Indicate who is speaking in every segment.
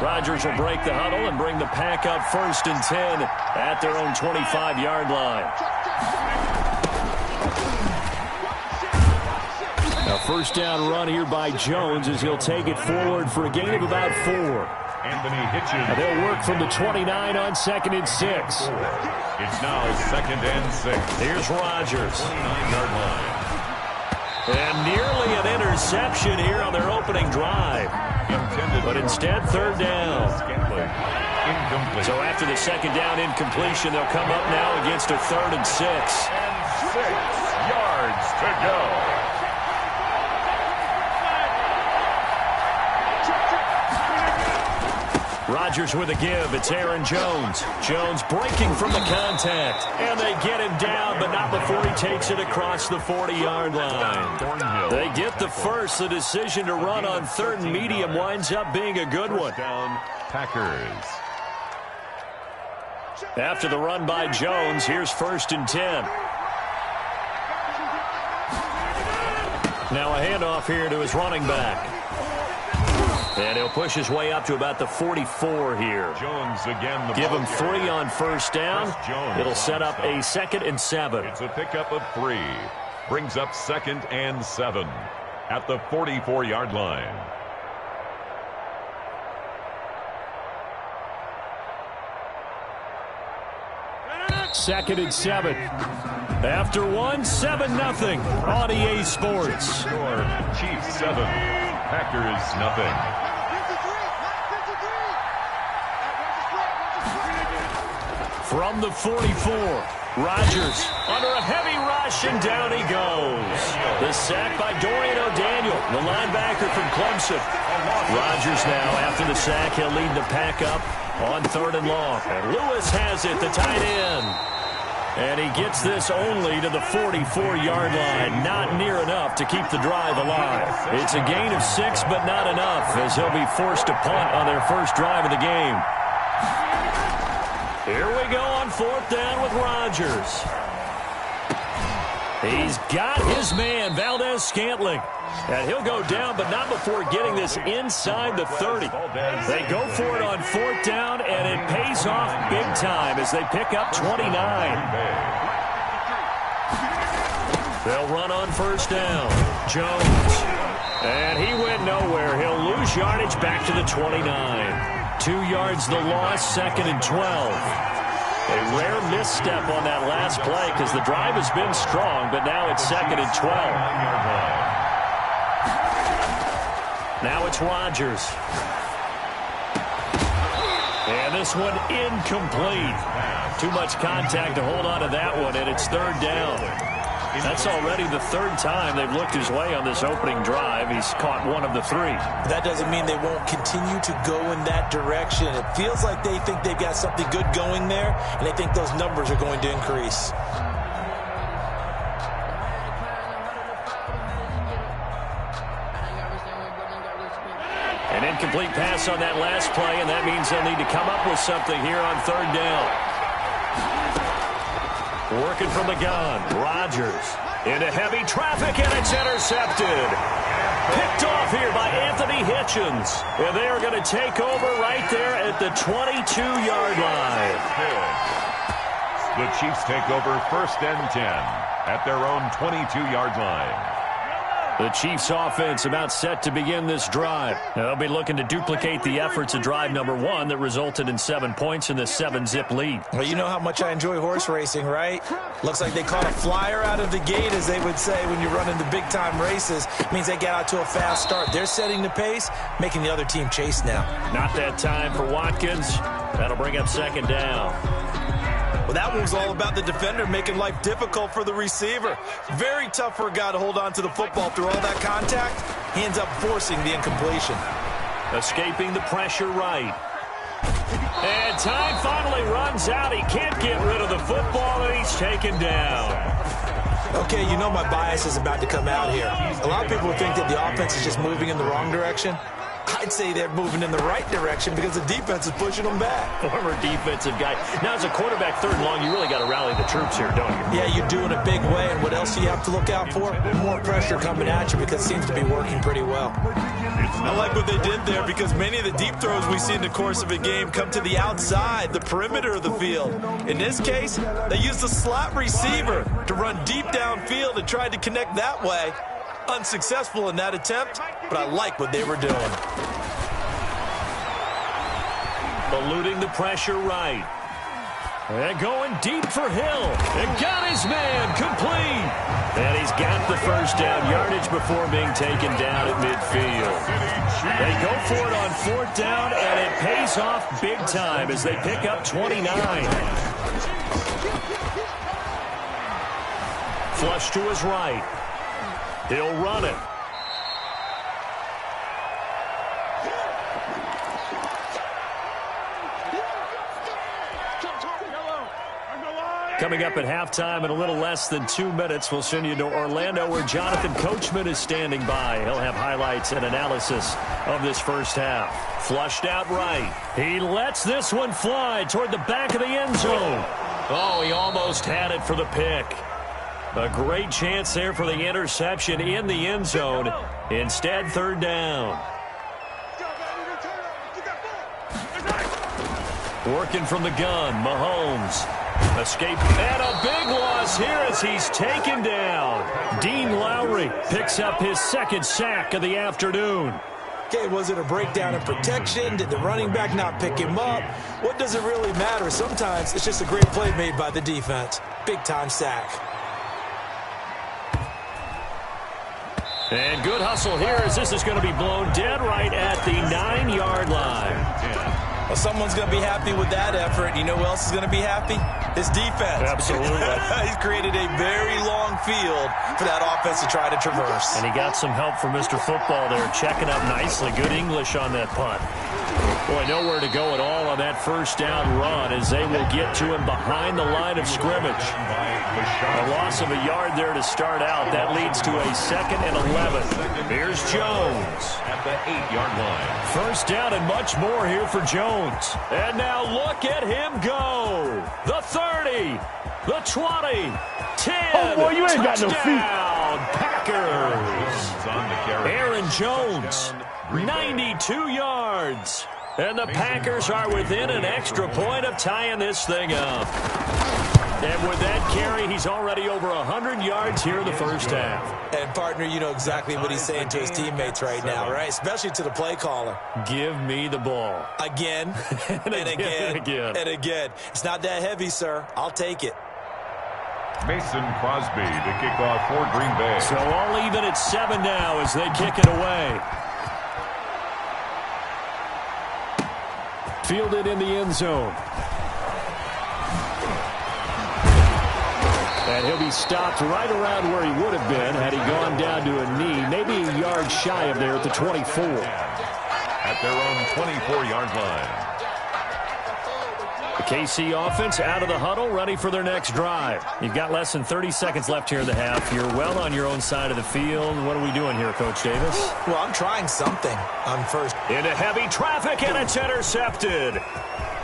Speaker 1: Rodgers will break the huddle and bring the pack up 1st and 10 at their own 25-yard line. A first down run here by Jones as he'll take it forward for a gain of about 4.
Speaker 2: Anthony Hitchens.
Speaker 1: They'll work from the 29 on 2nd and 6.
Speaker 2: It's now 2nd and 6.
Speaker 1: Here's Rodgers.
Speaker 2: 29-yard line.
Speaker 1: And nearly an interception here on their opening drive. But instead, 3rd down.
Speaker 2: Incomplete.
Speaker 1: So after the 2nd down incompletion, they'll come up now against a 3rd and 6.
Speaker 2: And 6 yards to go.
Speaker 1: Rodgers with a give. It's Aaron Jones. Jones breaking from the contact. And they get him down, but not before he takes it across the 40-yard line. They get the first. The decision to run on 3rd and medium winds up being a good one.
Speaker 2: Down, Packers.
Speaker 1: After the run by Jones, here's 1st and 10. Now a handoff here to his running back. And he'll push his way up to about the 44 here.
Speaker 2: Jones again.
Speaker 1: Give him 3 on 1st down. It'll set up a 2nd and 7.
Speaker 2: It's a pickup of 3. Brings up 2nd and 7 at the 44-yard line.
Speaker 1: Second and 7. After 1, 7-0 on EA Sports.
Speaker 2: Score, Chiefs 7, Packers nothing.
Speaker 1: From the 44, Rodgers under a heavy rush, and down he goes. The sack by Dorian O'Daniel, the linebacker from Clemson. Rodgers now, after the sack, he'll lead the pack up on 3rd and long. And Lewis has it, the tight end. And he gets this only to the 44-yard line. Not near enough to keep the drive alive. It's a gain of 6, but not enough, as he'll be forced to punt on their first drive of the game. Here we go on 4th down with Rodgers. He's got his man, Valdez-Scantling. And he'll go down, but not before getting this inside the 30. They go for it on 4th down, and it pays off big time as they pick up 29. They'll run on 1st down. Jones. And he went nowhere. He'll lose yardage back to the 29. 2 yards the loss, 2nd and 12. A rare misstep on that last play because the drive has been strong, but now it's 2nd and 12. Now it's Rodgers. And this one incomplete. Too much contact to hold on to that one, and it's 3rd down. That's already the 3rd time they've looked his way on this opening drive. He's caught 1 of the 3.
Speaker 3: That doesn't mean they won't continue to go in that direction. It feels like they think they've got something good going there, and they think those numbers are going to increase.
Speaker 1: An incomplete pass on that last play, and that means they'll need to come up with something here on 3rd down. Working from the gun, Rodgers into heavy traffic, and it's intercepted. Picked off here by Anthony Hitchens. And they are going to take over right there at the 22-yard line.
Speaker 2: The Chiefs take over 1st and 10 at their own 22-yard line.
Speaker 1: The Chiefs offense about set to begin this drive. They'll be looking to duplicate the efforts of drive number 1 that resulted in 7 points in the 7-zip lead.
Speaker 3: Well, you know how much I enjoy horse racing, right? Looks like they caught a flyer out of the gate, as they would say when you run into big-time races. It means they get out to a fast start. They're setting the pace, making the other team chase now.
Speaker 1: Not that time for Watkins. That'll bring up 2nd down.
Speaker 3: Well, that one was all about the defender making life difficult for the receiver. Very tough for a guy to hold on to the football through all that contact. He ends up forcing the incompletion.
Speaker 1: Escaping the pressure right. And time finally runs out. He can't get rid of the football, and he's taken down.
Speaker 3: Okay, you know my bias is about to come out here. A lot of people think that the offense is just moving in the wrong direction. I'd say they're moving in the right direction because the defense is pushing them back.
Speaker 1: Former defensive guy. Now, as a quarterback, 3rd and long, you really got to rally the troops here, don't you?
Speaker 3: Yeah, you do in a big way. And what else do you have to look out for? More pressure coming at you because it seems to be working pretty well. I like what they did there because many of the deep throws we see in the course of a game come to the outside, the perimeter of the field. In this case, they used the slot receiver to run deep downfield and tried to connect that way. Unsuccessful in that attempt, but I like what they were doing.
Speaker 1: Eluding the pressure right. And going deep for Hill. And got his man complete. And he's got the first down yardage before being taken down at midfield. They go for it on 4th down, and it pays off big time as they pick up 29. Flush to his right. He'll run it. Coming up at halftime in a little less than 2 minutes, we'll send you to Orlando where Jonathan Coachman is standing by. He'll have highlights and analysis of this first half. Flushed out right. He lets this one fly toward the back of the end zone. Oh, he almost had it for the pick. A great chance there for the interception in the end zone. Instead, 3rd down. Working from the gun, Mahomes. Escape and a big loss here as he's taken down. Dean Lowry picks up his 2nd sack of the afternoon.
Speaker 3: Okay, was it a breakdown in protection? Did the running back not pick him up? What does it really matter? Sometimes it's just a great play made by the defense. Big-time sack.
Speaker 1: And good hustle here as this is going to be blown dead right at the 9-yard line.
Speaker 3: Well, someone's going to be happy with that effort. You know who else is going to be happy? His defense.
Speaker 1: Absolutely.
Speaker 3: He's created a very long field for that offense to try to traverse.
Speaker 1: And he got some help from Mr. Football there, checking up nicely. Good English on that punt. Boy, nowhere to go at all on that first down run as they will get to him behind the line of scrimmage. A loss of a yard there to start out. That leads to a 2nd and 11. Here's Jones.
Speaker 2: At the 8-yard line.
Speaker 1: First down and much more here for Jones. And now look at him go. The 30, the 20, 10.
Speaker 4: Oh, boy, you ain't got no feet.
Speaker 1: Packers. Aaron Jones, 92 yards. And the Packers are within an extra point of tying this thing up. And with that carry, he's already over 100 yards here in the first half.
Speaker 3: And, partner, you know exactly what he's saying to his teammates right now, right? Especially to the play caller.
Speaker 1: Give me the ball.
Speaker 3: Again, and again, and again. It's not that heavy, sir. I'll take it.
Speaker 2: Mason Crosby to kick off for Green Bay.
Speaker 1: So all even at 7 now as they kick it away. Fielded in the end zone. And he'll be stopped right around where he would have been had he gone down to a knee, maybe a yard shy of there at the 24.
Speaker 2: At their own 24-yard line.
Speaker 1: The KC offense out of the huddle, ready for their next drive. You've got less than 30 seconds left here in the half. You're well on your own side of the field. What are we doing here, Coach Davis?
Speaker 3: Well, I'm trying something. I'm first.
Speaker 1: Into heavy traffic, and it's intercepted.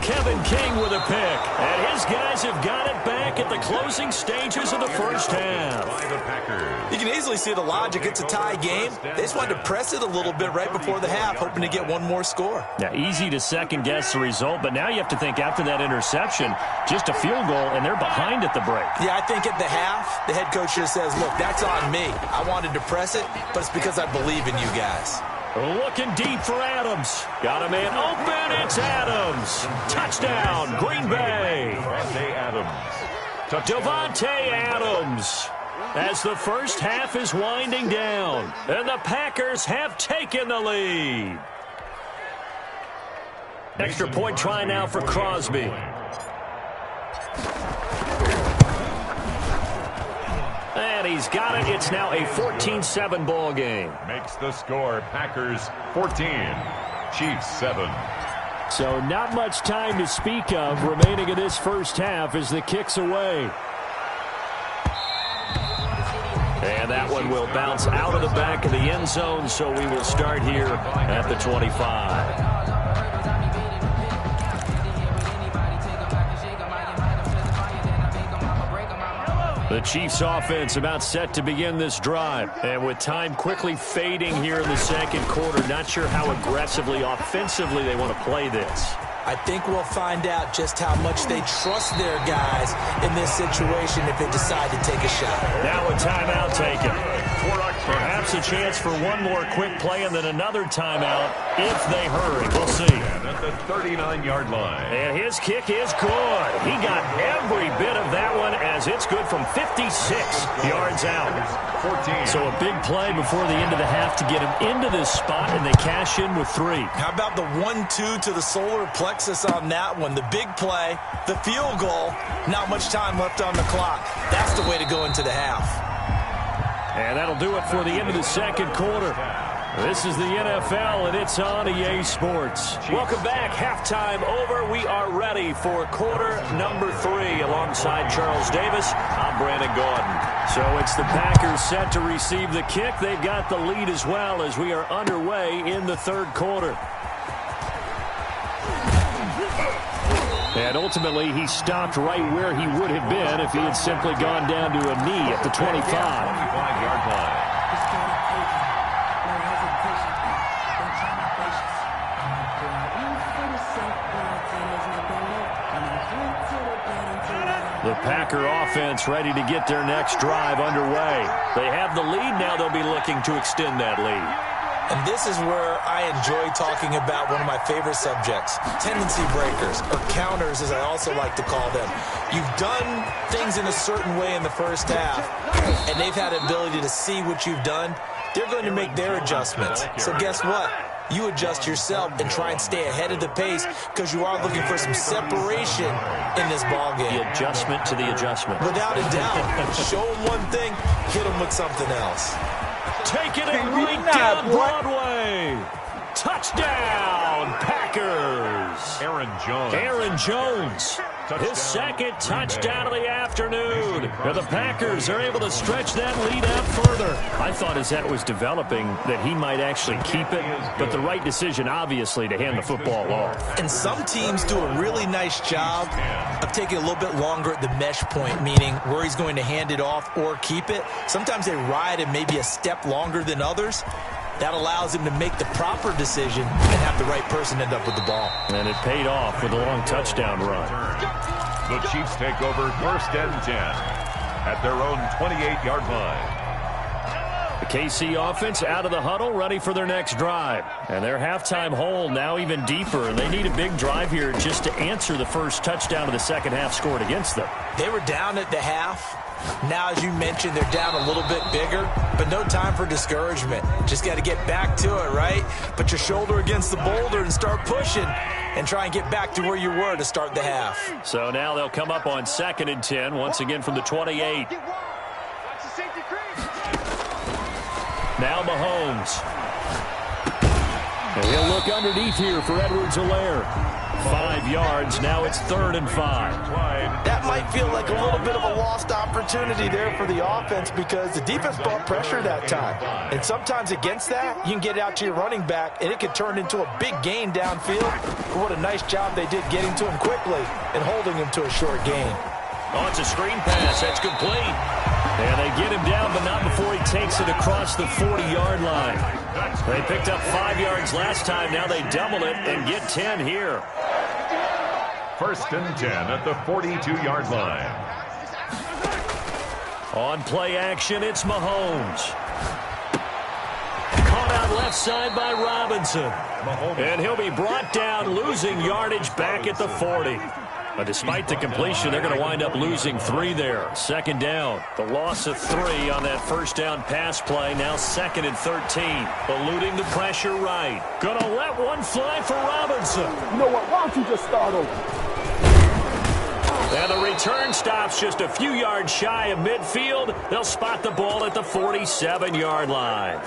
Speaker 1: Kevin King with a pick, and his guys have got it back at the closing stages of the first half.
Speaker 3: You can easily see the logic. It's a tie game. They just wanted to press it a little bit right before the half, hoping to get one more score.
Speaker 1: Yeah, easy to second-guess the result, but now you have to think after that interception, just a field goal, and they're behind at the break.
Speaker 3: Yeah, I think at the half, the head coach just says, look, that's on me. I wanted to press it, but it's because I believe in you guys.
Speaker 1: Looking deep for Adams. Got a man open. It's Adams. Touchdown, Green Bay. Davante Adams. As the first half is winding down, and the Packers have taken the lead. Extra point try now for Crosby. And he's got it. It's now a 14-7 ball game.
Speaker 2: Makes the score Packers 14, Chiefs 7.
Speaker 1: So not much time to speak of remaining in this first half as the kick's away. And And that one will bounce out of the back of the end zone, so we will start here at the 25. The Chiefs offense about set to begin this drive. And with time quickly fading here in the second quarter, not sure how aggressively, offensively they want to play this.
Speaker 3: I think we'll find out just how much they trust their guys in this situation if they decide to take a shot.
Speaker 1: Now a timeout taken. Perhaps a chance for one more quick play and then another timeout if they hurry. We'll see.
Speaker 2: At the 39-yard line.
Speaker 1: And his kick is good. He got every bit of that one as it's good from 56 yards out.
Speaker 2: 14.
Speaker 1: So a big play before the end of the half to get him into this spot, and they cash in with 3.
Speaker 3: How about the 1-2 to the solar plexus on that one? The big play, the field goal, not much time left on the clock. That's the way to go into the half.
Speaker 1: And that'll do it for the end of the second quarter. This is the NFL, and it's on EA Sports. Welcome back. Halftime over. We are ready for quarter number 3. Alongside Charles Davis, I'm Brandon Gordon. So it's the Packers set to receive the kick. They've got the lead as well as we are underway in the third quarter. And ultimately, he stopped right where he would have been if he had simply gone down to a knee at the 25.
Speaker 2: 25-yard line.
Speaker 1: The Packer offense ready to get their next drive underway. They have the lead. Now they'll be looking to extend that lead.
Speaker 3: And this is where I enjoy talking about one of my favorite subjects, tendency breakers, or counters as I also like to call them. You've done things in a certain way in the first half, and they've had the ability to see what you've done. They're going to make their adjustments. So guess what? You adjust yourself and try and stay ahead of the pace because you are looking for some separation in this ballgame.
Speaker 1: The adjustment to the adjustment.
Speaker 3: Without a doubt. Show them one thing, hit them with something else.
Speaker 1: Taking it right down Broadway. Touchdown, Packers. Aaron Jones. His second touchdown of the afternoon. And the Packers are able to stretch that lead out further. I thought as that was developing that he might actually keep it, but the right decision, obviously, to hand the football off.
Speaker 3: And some teams do a really nice job of taking a little bit longer at the mesh point, meaning where he's going to hand it off or keep it. Sometimes they ride it maybe a step longer than others. That allows him to make the proper decision and have the right person end up with the ball. And it paid off with a long touchdown run.
Speaker 2: The Chiefs take over 1st and 10 at their own 28-yard line.
Speaker 1: The KC offense out of the huddle, ready for their next drive. And their halftime hole now even deeper, and they need a big drive here just to answer the first touchdown of the second half scored against them.
Speaker 3: They were down at the half. Now, as you mentioned, they're down a little bit bigger, but no time for discouragement. Just got to get back to it, right? Put your shoulder against the boulder and start pushing and try and get back to where you were to start the half.
Speaker 1: So now they'll come up on 2nd and 10, once again from the 28. Now Mahomes. And he'll look underneath here for Edwards-Helaire. 5 yards. Now it's 3rd and 5.
Speaker 3: That might feel like a little bit of a lost opportunity there for the offense because the defense brought pressure that time. And sometimes against that, you can get it out to your running back, and it could turn into a big gain downfield. But what a nice job they did getting to him quickly and holding him to a short gain.
Speaker 1: Oh, it's a screen pass. That's complete. And they get him down, but not before he takes it across the 40-yard line. They picked up 5 yards last time. Now they double it and get 10 here.
Speaker 2: 1st and 10 at the 42-yard line.
Speaker 1: On play action, it's Mahomes. Caught out left side by Robinson. And he'll be brought down, losing yardage back at the 40. But despite the completion, they're going to wind up losing 3 there. 2nd down. The loss of 3 on that 1st down pass play. Now 2nd and 13. Eluding the pressure right. Going to let one fly for Robinson.
Speaker 4: You know what? Why don't you just start over?
Speaker 1: And the return stops just a few yards shy of midfield. They'll spot the ball at the 47-yard line.